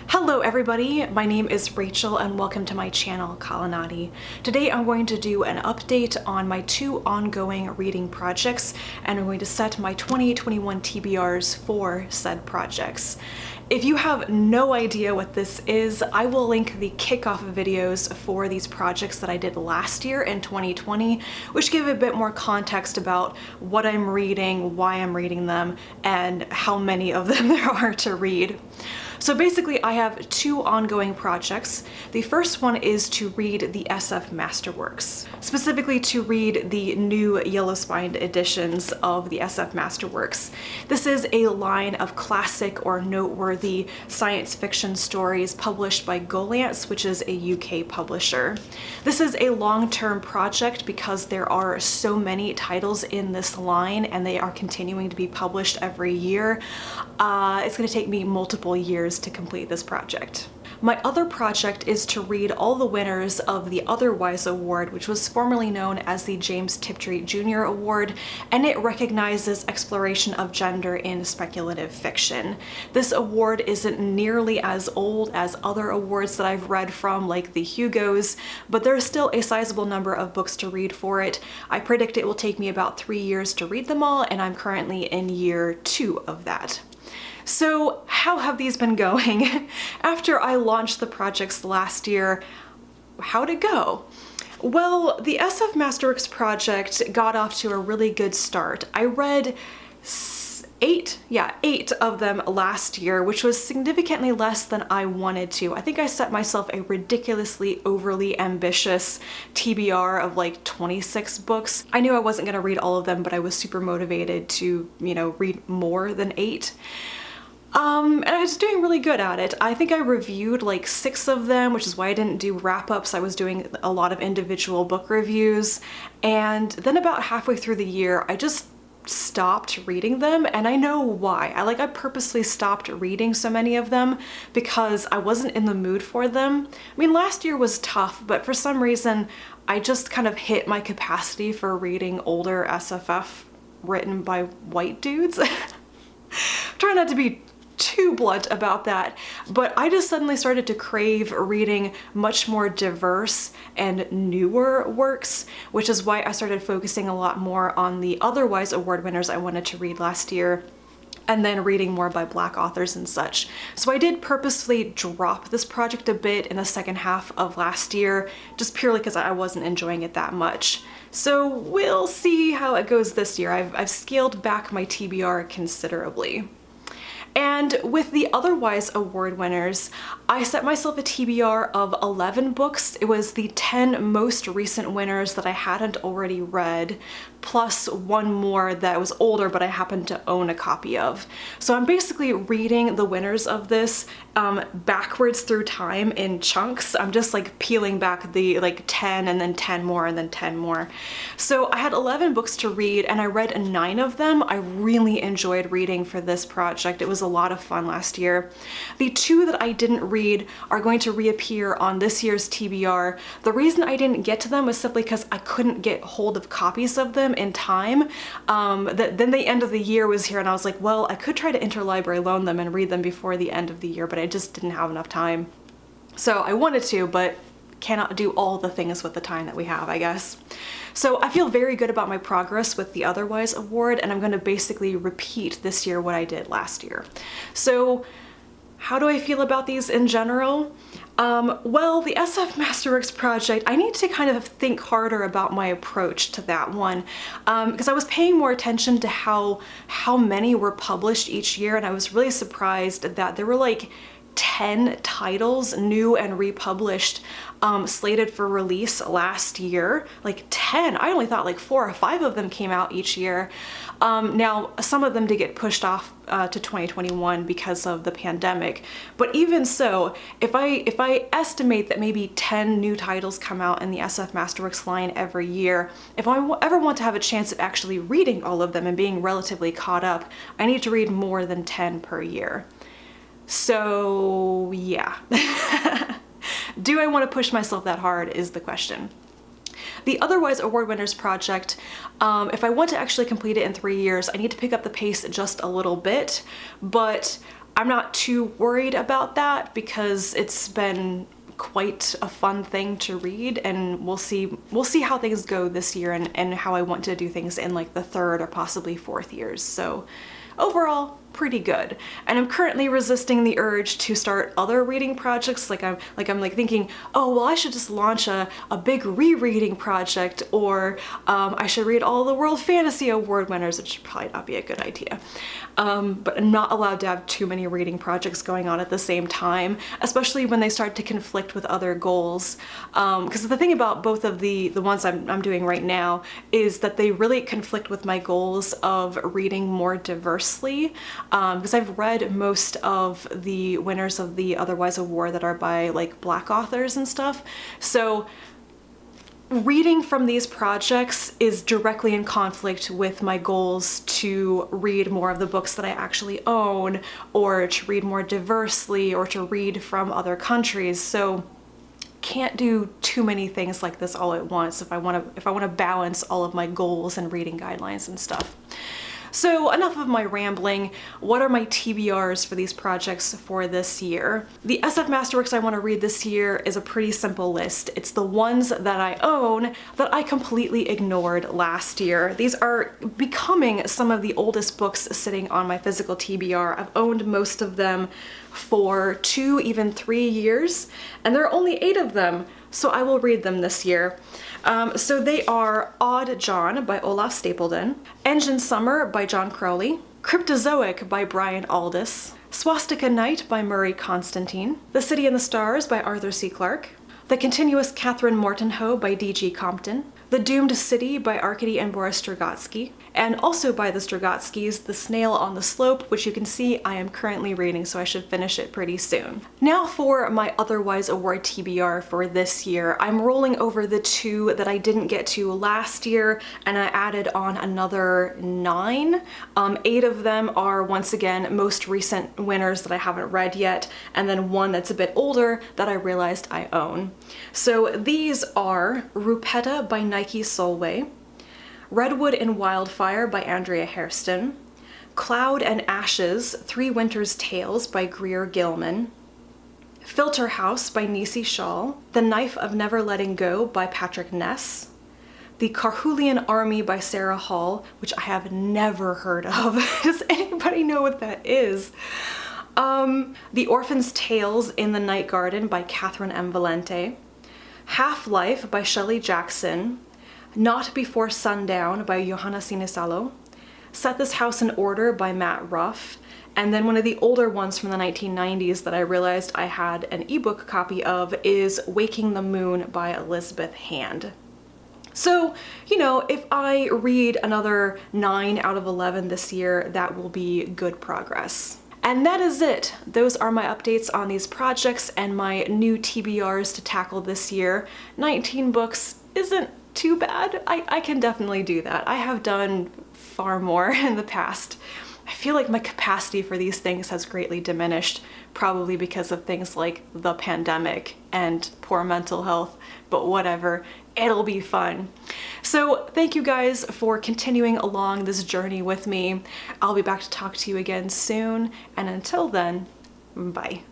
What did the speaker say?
Hello everybody, my name is Rachel and welcome to my channel, Kalanati. Today I'm going to do an update on my two ongoing reading projects and I'm going to set my 2021 TBRs for said projects. If you have no idea what this is, I will link the kickoff videos for these projects that I did last year in 2020, which give a bit more context about what I'm reading, why I'm reading them, and how many of them there are to read. So basically I have two ongoing projects. The first one is to read the SF Masterworks, specifically to read the new yellow-spined editions of the SF Masterworks. This is a line of classic or noteworthy science fiction stories published by Gollancz, which is a UK publisher. This is a long-term project because there are so many titles in this line and they are continuing to be published every year. It's going to take me multiple years to complete this project. My other project is to read all the winners of the Otherwise Award, which was formerly known as the James Tiptree Jr. Award, and it recognizes exploration of gender in speculative fiction. This award isn't nearly as old as other awards that I've read from, like the Hugos, but there's still a sizable number of books to read for it. I predict it will take me about 3 years to read them all, and I'm currently in year 2 of that. So how have these been going? After I launched the projects last year, how'd it go? Well, the SF Masterworks project got off to a really good start. I read eight of them last year, which was significantly less than I wanted to. I think I set myself a ridiculously overly ambitious TBR of like 26 books. I knew I wasn't gonna read all of them, but I was super motivated to, read more than 8. And I was doing really good at it. I think I reviewed like 6 of them, which is why I didn't do wrap-ups. I was doing a lot of individual book reviews. And then about halfway through the year, I just stopped reading them, and I know why. I purposely stopped reading so many of them because I wasn't in the mood for them. I mean, last year was tough, but for some reason, I just kind of hit my capacity for reading older SFF written by white dudes. Try not to be too blunt about that, but I just suddenly started to crave reading much more diverse and newer works, which is why I started focusing a lot more on the Otherwise Award winners I wanted to read last year, and then reading more by Black authors and such. So I did purposefully drop this project a bit in the second half of last year, just purely because I wasn't enjoying it that much. So we'll see how it goes this year. I've scaled back my TBR considerably. And with the Otherwise Award winners, I set myself a TBR of 11 books. It was the 10 most recent winners that I hadn't already read, plus one more that was older but I happened to own a copy of. So I'm basically reading the winners of this backwards through time in chunks. I'm just like peeling back the 10 and then 10 more and then 10 more. So I had 11 books to read and I read 9 of them. I really enjoyed reading for this project. It was a lot of fun last year. The 2 that I didn't read are going to reappear on this year's TBR. The reason I didn't get to them was simply because I couldn't get hold of copies of them in time. Then the end of the year was here and I was like, well, I could try to interlibrary loan them and read them before the end of the year, but I just didn't have enough time. So I wanted to, but cannot do all the things with the time that we have, I guess. So I feel very good about my progress with the Otherwise Award, and I'm going to basically repeat this year what I did last year. So how do I feel about these in general? Well, the SF Masterworks project, I need to kind of think harder about my approach to that one, because I was paying more attention to how many were published each year, and I was really surprised that there were like 10 titles, new and republished, slated for release last year. Like 10. I only thought like 4 or 5 of them came out each year. Now, some of them did get pushed off to 2021 because of the pandemic, but even so, if I estimate that maybe 10 new titles come out in the SF Masterworks line every year, if I ever want to have a chance of actually reading all of them and being relatively caught up, I need to read more than 10 per year. So yeah. Do I want to push myself that hard is the question. The Otherwise Award Winners project, if I want to actually complete it in 3 years, I need to pick up the pace just a little bit, but I'm not too worried about that because it's been quite a fun thing to read, and we'll see how things go this year and how I want to do things in like the third or possibly fourth years. So overall, pretty good. And I'm currently resisting the urge to start other reading projects. I'm thinking, oh well, I should just launch a big rereading project, or I should read all the World Fantasy Award winners, which should probably not be a good idea. But I'm not allowed to have too many reading projects going on at the same time, especially when they start to conflict with other goals. Because the thing about both of the ones I'm doing right now is that they really conflict with my goals of reading more diversely. Because I've read most of the winners of the Otherwise Award that are by like Black authors and stuff. So reading from these projects is directly in conflict with my goals to read more of the books that I actually own, or to read more diversely, or to read from other countries. So can't do too many things like this all at once if I want to balance all of my goals and reading guidelines and stuff. So enough of my rambling. What are my TBRs for these projects for this year? The SF Masterworks I want to read this year is a pretty simple list. It's the ones that I own that I completely ignored last year. These are becoming some of the oldest books sitting on my physical TBR. I've owned most of them for 2, even 3 years, and there are only 8 of them, so I will read them this year. So they are Odd John by Olaf Stapledon, Engine Summer by John Crowley, Cryptozoic by Brian Aldiss, Swastika Night by Murray Constantine, The City and the Stars by Arthur C. Clarke, The Continuous Catherine Mortenhoe by D.G. Compton, The Doomed City by Arkady and Boris Strugatsky, and also by the Strugatskys, The Snail on the Slope, which you can see I am currently reading, so I should finish it pretty soon. Now for my Otherwise Award TBR for this year. I'm rolling over the 2 that I didn't get to last year, and I added on another 9. 8 of them are, once again, most recent winners that I haven't read yet, and then 1 that's a bit older that I realized I own. So these are Rupetta by Nike Solway, Redwood and Wildfire by Andrea Hairston, Cloud and Ashes, 3 Winters' Tales by Greer Gilman, Filter House by Nisi Shaw, The Knife of Never Letting Go by Patrick Ness, The Carhulian Army by Sarah Hall, which I have never heard of. Does anybody know what that is? The Orphan's Tales in the Night Garden by Catherine M. Valente, Half-Life by Shelley Jackson, Not Before Sundown by Johanna Sinisalo, Set This House in Order by Matt Ruff, and then one of the older ones from the 1990s that I realized I had an ebook copy of is Waking the Moon by Elizabeth Hand. So, you know, if I read another 9 out of 11 this year, that will be good progress. And that is it. Those are my updates on these projects and my new TBRs to tackle this year. 19 books isn't too bad. I can definitely do that. I have done far more in the past. I feel like my capacity for these things has greatly diminished, probably because of things like the pandemic and poor mental health, but whatever, it'll be fun. So thank you guys for continuing along this journey with me. I'll be back to talk to you again soon, and until then, bye.